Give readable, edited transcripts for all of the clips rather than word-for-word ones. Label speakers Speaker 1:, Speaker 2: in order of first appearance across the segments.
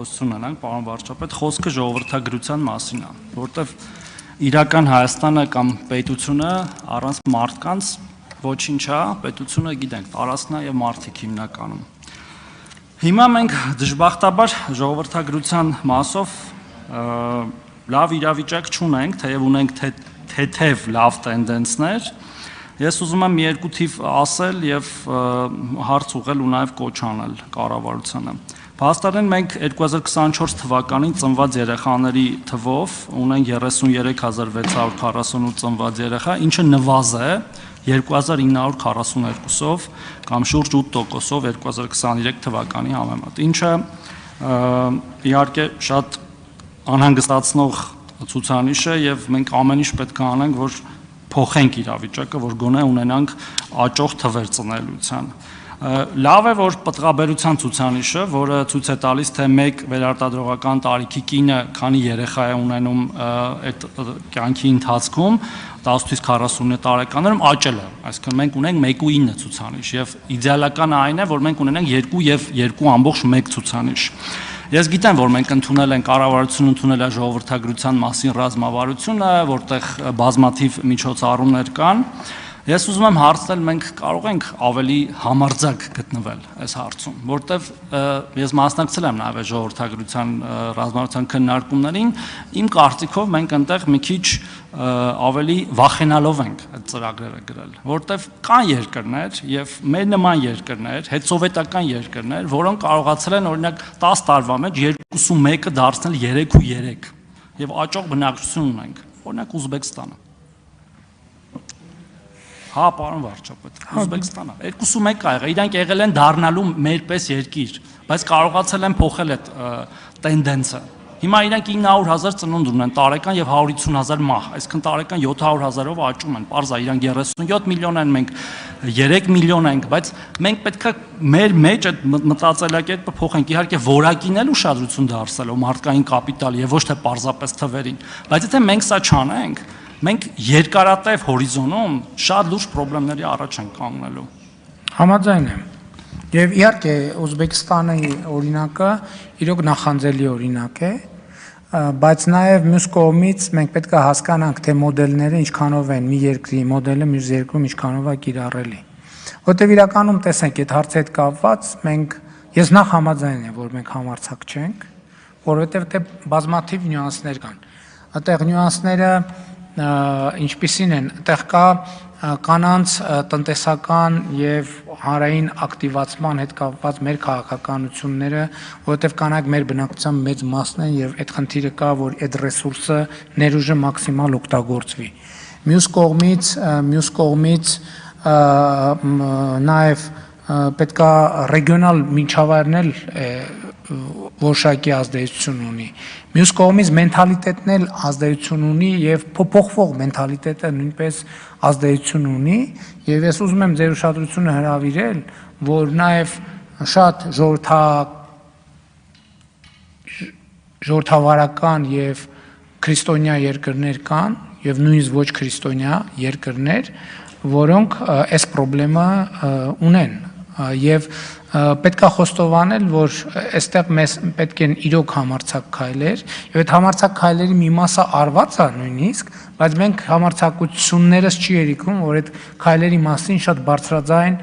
Speaker 1: ունենանք, պարոն վարչապետ, խոսքը ժողովրդագրության մասին է, որտեվ իրական Հայաստանը կամ պետությունը առանց մարդկանց ոչինչ է, պետությունը գիտենք, տարածքն է եւ մարդիկ հիմնականում։ Հիմա մենք դժբախտաբար ժողովրդագրության մասով լավ իրավիճակ չունենք, թեև ունենք թեթև լավ տենդենսներ։ Ես ուզում եմ մի երկու թիվ ասել եւ հարց ուղղել ու նաեւ կոչ անել կառավարությանը։ Փաստորեն մենք 2024 թվականին ծնված երեխաների թվով ունենք 33648 ծնված երեխա, ինչը նվազ է 2942-ով կամ շուրջ 8%-ով 2023 թվականի համեմատ, ինչը իհարկե շատ անհանգստացնող ցուցանիշ է եւ մենք ամեն ինչ պետք է անենք, որ փոխենք իրավիճակը, որ գոնե ունենանք աճող թվեր ծնելիության։ Լավ է, որ պտղաբերության ցուցանիշը, որը ցույց է տալիս, թե մեկ վերարտադրողական տարիքի կինը քանի երեխա է ունենում այդ կյանքի ընթացքում 18-ից 49 տարեկաններում աճել է, այսինքն մենք ունենք 1.9 ցուցանիշ եւ իդեալականը այն է, որ մենք ունենանք 2 եւ 2.1 ցուցանիշ։ Ես գիտեմ, որ մենք ընդունել ենք, կառավարությունը ընդունել է ժողովրդագրության մասին ռազմավարությունը, որտեղ բազմաթիվ միջոցառումներ կան։ Ես ուզում եմ հարցնել, մենք կարող ենք ավելի համարձակ գտնվել այս հարցում, որտեվ ես մասնակցել եմ նաև ժողովրդագրության ռազմավարության քննարկումներին, իմ կարծիքով մենք այնտեղ մի քիչ ավելի վախենալով ենք այդ ծրագրերը գրել, որտեվ կան երկրներ եւ մեր նման երկրներ, հետսովետական երկրներ, որոնք կարողացել են օրինակ 10 տարվա մեջ 2.1-ը դարձնել 3.3 եւ աճող բնակչություն ունենք, օրինակ Ուզբեկստանը։ Հա, պարոն վարչապետ, Ուզբեկստանը 2.1 կա եղել, իրանք եղել են դառնալու մեր պես երկիր, բայց կարողացել են փոխել այդ տենդենսը։ Հիմա իրանք 900,000 ծնունդ ունեն տարեկան եւ 150,000 մահ, այսինքն տարեկան 700,000-ով աճում են, պարզ է, իրանք 37 միլիոն են, մենք 3 միլիոն ենք, բայց մենք պետք է մեր մեջ այդ մտածելակերպը փոխենք, իհարկե որակին էլ ուշադրություն դարձնելով մարդկային կապիտալ եւ ոչ թե պարզապես թվերին, բայց եթե մենք սա չանենք, մենք երկարատև հորիզոնում շատ լուրջ խնդիրների առաջ ենք կանգնելու։
Speaker 2: Համաձայն եմ։ Եվ իհարկե Ուզբեկստանի օրինակը իրոք նախանձելի օրինակ է, բայց նաև մյուս կողմից մենք պետք է հասկանանք, թե մոդելները ինչքանով են մի երկրի մոդելը մյուս երկրում ինչքանով է կիրառելի։ Որտեւ իրականում տեսեք, այդ հարցի հետ կապված ես նախ համաձայն եմ, որ մենք համարձակ չենք, որովհետեւ դե բազմաթիվ նյուանսներ կան։ Այդտեղ նյուանսները ինչպիսին են, այդտեղ կա կանանց տնտեսական եւ հանրային ակտիվացման հետ կապված մեր քաղաքականությունները, որովհետեւ կանայք մեր բնակչության մեծ մասն են եւ այդ խնդիրը կա, որ այդ ռեսուրսը ներուժը մաքսիմալ օգտագործվի։ Մյուս կողմից նաեւ պետքա ռեգիոնալ միջավայրն էլ որոշակի ազդեցություն ունի։ Մյուս կողմից մենթալիտետն էլ ազդեցություն ունի եւ փոփոխվող մենթալիտետը նույնպես ազդեցություն ունի եւ ես ուզում եմ ձեր ուշադրությունը հրավիրել, որ նաեւ շատ ժողովրդավարական եւ քրիստոնյա երկրներ կան եւ նույնիսկ ոչ քրիստոնյա երկրներ, որոնք այս խնդրեմը ունեն եւ պետք է խոստովանել, որ այստեղ մեզ պետք են իրոք համարձակ քայլեր, եւ այդ համարձակ քայլերի մի մասը արված է նույնիսկ, բայց մենք համարձակություններս չի երիկում, որ այդ քայլերի մասին շատ բարձրաձայն,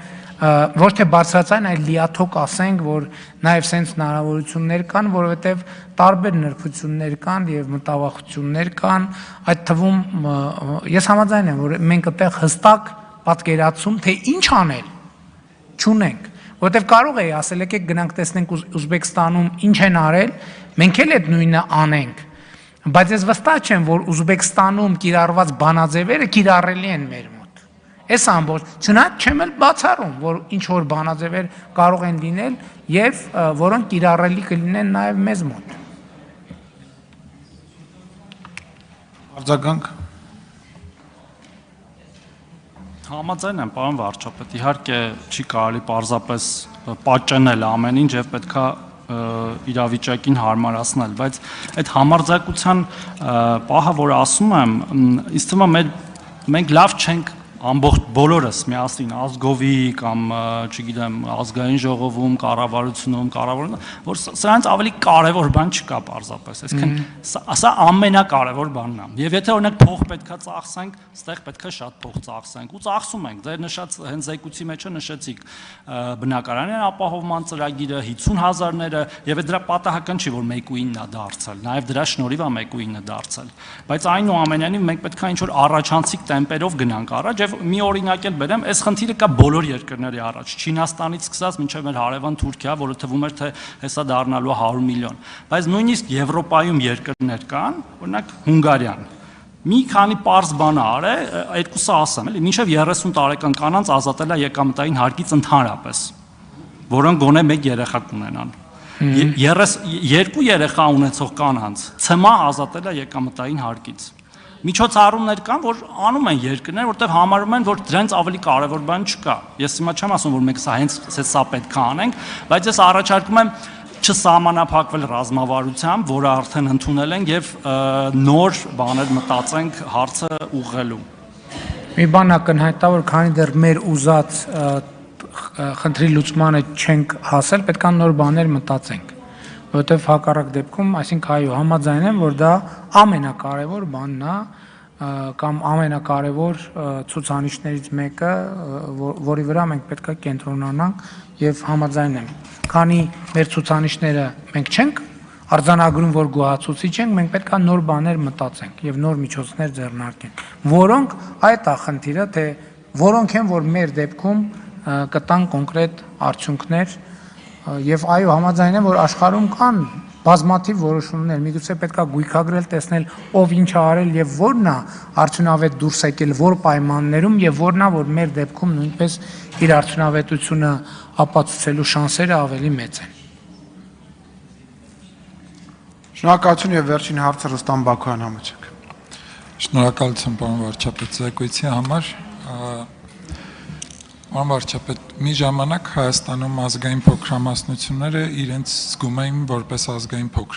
Speaker 2: ոչ թե բարձրաձայն, այլ լիաթոք ասենք, որ նաեւ sense հնարավորություններ կան, որովհետեւ տարբեր նրբություններ կան եւ մտավախություններ կան, այդ թվում ես համաձայն եմ, որ մենք այդտեղ հստակ պատկերացում, թե ինչ անել չունենք, որտեվ կարող էի ասել եկեք գնանք տեսնենք Ուզբեկստանում ինչ են արել, մենք էլ այդ նույնը անենք, բայց ես վստահ չեմ, որ Ուզբեկստանում կիրառված բանաձևերը կիրառելի են մեր մոտ։ Այս ամբողջ, չնայած չեմ էլ բացառում, որ ինչ որ բանաձևեր կարող են լինել եւ որոնք կիրառելի կլինեն նաեւ մեզ մոտ։
Speaker 3: Արձագանք
Speaker 1: Համաձայն եմ, պարոն վարչապետ, իհարկե չի կարելի պարզապես պատճենել ամեն ինչ եւ պետքա իրավիճակին հարմարացնել, բայց այդ համարձակության պահը, որ ասում եմ, ինձ թվում է մենք լավ չենք ամբողջ բոլորս միասին ազգովի կամ չգիտեմ ազգային ժողովում, կառավարությունում, որ սրանից ավելի կարևոր բան չկա պարզապես, այսինքն սա ամենակարևոր բանն է։ Եվ եթե օրինակ փող պետքա ծախսենք, ստեղ պետքա շատ փող ծախսենք ու ծախսում ենք։ Ձեր նշած հենց զեկույցի մեջը նշեցիք բնակարանային ապահովման ծրագիրը 50,000-ները եւ դրա պատահական չի որ 1.9-ն է դարձել, նաեւ դրա շնորհիվ է 1.9-ը դարձել։ Բայց այնուամենայնիվ մենք պետքա ինչ որ առաջանցիկ տեմպերով գնանք առաջ եւ մի օրինակ էլ բերեմ, այս խնդիրը կա բոլոր երկրների առաջ, Չինաստանից սկսած մինչև մեր հարևան Թուրքիա, որը թվում էր թե հեսա դառնալու 100 միլիոն, բայց նույնիսկ Եվրոպայում երկրներ կան, օրինակ Հունգարիան, մի քանի պարզ բան արե, երկուսը ասեմ, էլի, մինչև 30 տարեկան կանանց ազատել է եկամտային հարկից ընդհանրապես, որոնք գոնե մեկ երեխա կունենան։ 2 երեխա ունեցող կանանց ՑՄ ազատել է եկամտային հարկից։ Միջոցառումներ կան, որ անում են երկրներ, որտեղ համարում են, որ դրանից ավելի կարևոր բան չկա։ Ես հիմա չեմ ասում, որ մենք սա հենց սա պետք է անենք, բայց ես առաջարկում եմ չսահմանափակվել ռազմավարությամբ, որը արդեն ընդունել ենք եւ նոր բաներ մտածենք հարցը ուղղելու։
Speaker 2: Մի բան ակնհայտ է, որ քանի դեռ մեր ուզած խնդրի լուծմանը չենք հասել, պետք է նոր բաներ մտածենք, որովհետև հակառակ դեպքում, այսինքն այո, համաձայն եմ, որ դա ամենակարևոր բանն է կամ ամենակարևոր ցուցանիշներից մեկը, որի վրա մենք պետք է կենտրոնանանք եւ համաձայն եմ, քանի մեր ցուցանիշները մենք չենք արձանագրում, որ գոհացուցիչ ենք, մենք պետք է նոր բաներ մտածենք եւ նոր միջոցներ ձեռնարկենք, որոնք այդ է խնդիրը, թե որոնք են, որ մեր դեպքում կտան կոնկրետ արդյունքներ եւ այո համաձայն եմ որ աշխարհում կան բազմաթիվ որոշումներ միգուցե պետքա գույքագրել տեսնել ով ինչ է արել եւ որն է արդյունավետ դուրս եկել որ պայմաններում եւ որն է որ մեր դեպքում նույնպես իր արդյունավետությունը ապացուցելու շանսերը ավելի մեծ են։
Speaker 3: Շնորհակալություն եւ վերջին հարցը Ռուստամ Բաքոյան համոզեք։
Speaker 4: Շնորհակալություն պարոն վարչապետ զեկույցի համար։ Պարոն վարչապետ, մի ժամանակ Հայաստանում ազգային փոքրամասնությունները իրենց զգում էին որպես ազգային փոքր